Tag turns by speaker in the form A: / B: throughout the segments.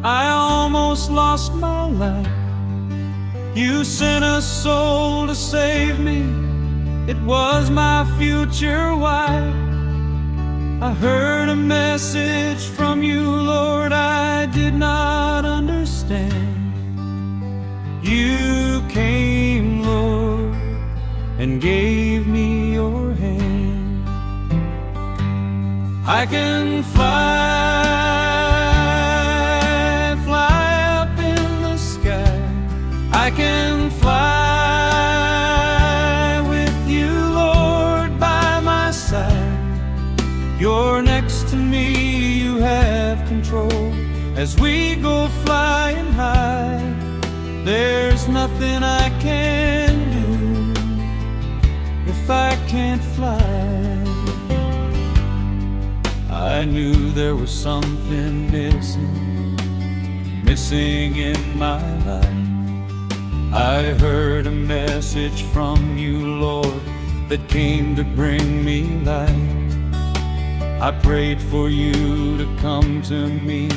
A: I almost lost my life. You sent a soul to save me. It was my future wife. I heard a message from you, Lord, I did not understand. You came, Lord, and gave me your hand. I can fly, fly up in the sky. I can fly with you, Lord, by my side. You're next to me, you have control. As we go flying high, there's nothing I can do if I can't fly. I knew there was something missing in my life. I heard a message from you, Lord, that came to bring me life. I prayed for you to come to me,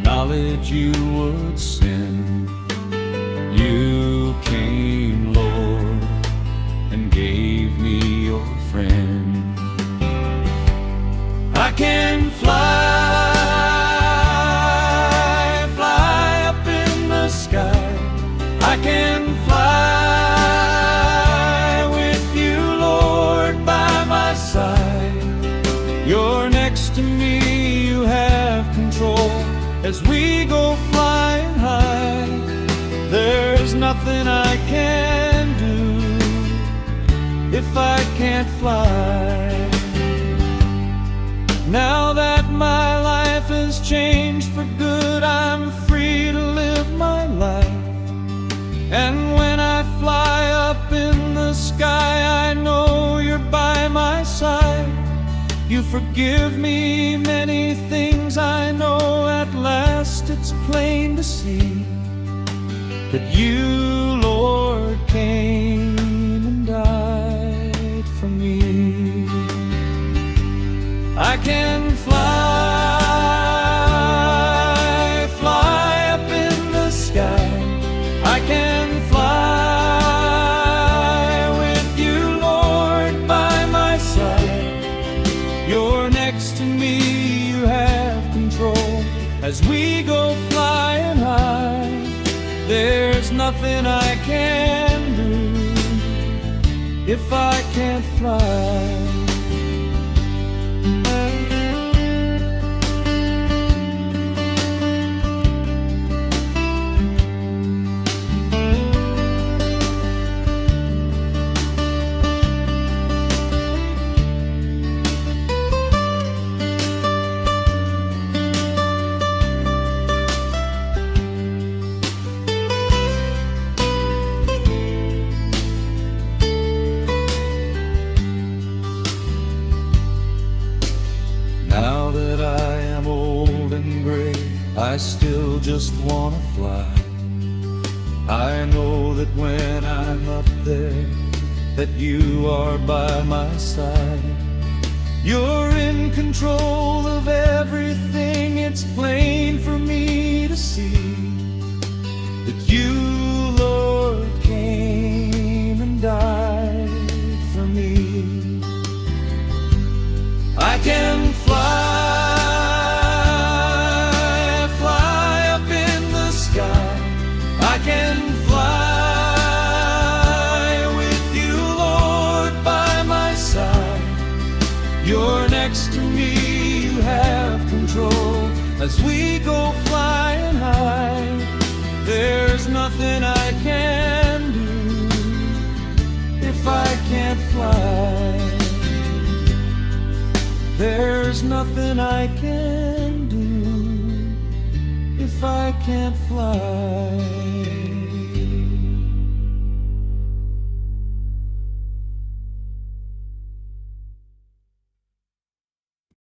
A: knowledge you would send. You came, Lord, and gave me your friend. I can fly, fly up in the sky. I can fly with you, Lord, by my side. You're next to me, you have control. As we go flying high, there's nothing I can do if I can't fly. Now that my life has changed for good, I'm free to live my life. And when I fly up in the sky, I know you're by my side. You forgive me many things, I know at last it's plain to see that you, Lord, came and died for me. I can fly, fly up in the sky. I can fly with you, Lord, by my side. You're next to me, you have control. As we go flying high, there's nothing I can do if I can't fly. Now that I am old and gray, I still just wanna fly. I know that when I'm up there, that you are by my side. You're in control of everything, it's plain for me to see that you, Lord, came and died for me. I can fly, fly up in the sky. I can fly with you, Lord, by my side. You're next to me, you have control. As we go flying high, there's nothing I can do if I can't fly. There's nothing I can do if I can't fly.